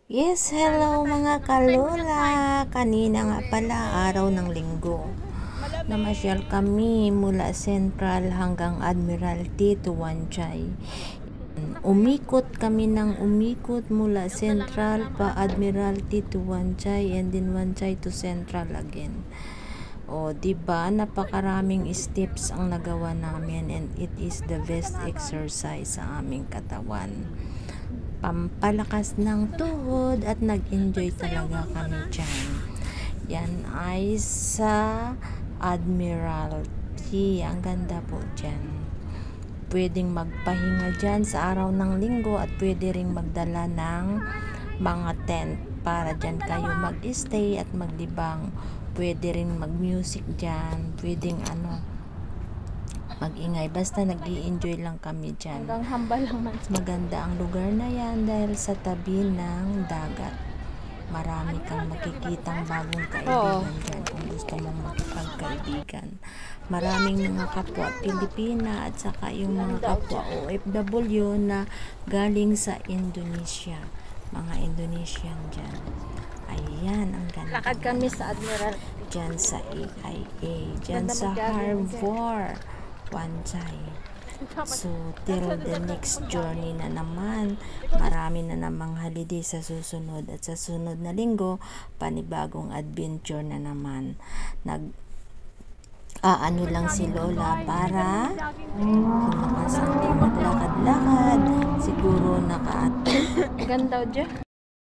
Yes, hello mga kalola. Kanina nga pala, araw ng linggo. Namasyal kami mula Central hanggang Admiralty to Wanchay. Umikot kami ng umikot mula Central pa Admiralty to Wanchay and then Wanchay to Central again. O, diba? Napakaraming steps ang nagawa namin and it is the best exercise sa aming katawan. Pampalakas ng tuhod at nag-enjoy talaga kami dyan. Yan ay sa Admiralty. Ang ganda po dyan. Pwedeng magpahinga dyan sa araw ng linggo at pwede ring magdala ng mga tent para dyan kayo mag-stay at maglibang. Pwede ring mag-music dyan. Pwedeng mag-ingay. Basta nag-i-enjoy lang kami dyan. Maganda ang lugar na yan dahil sa tabi ng dagat. Marami kang makikitang bagong kaibigan dyan kung gusto mong makipagkaibigan. Maraming mga kapwa Pilipina at saka yung mga kapwa OFW na galing sa Indonesia. Mga Indonesian dyan. Ayan, ang ganda. Lakad kami sa Admiral. Dyan sa AIA. Dyan sa Harbor. Wanchay. So, till the next journey na naman. Marami na namang holiday sa susunod. At sa sunod na linggo, panibagong adventure na naman. Ano lang si Lola para sumakasang maglakad-lakad. Siguro Ganda dyan.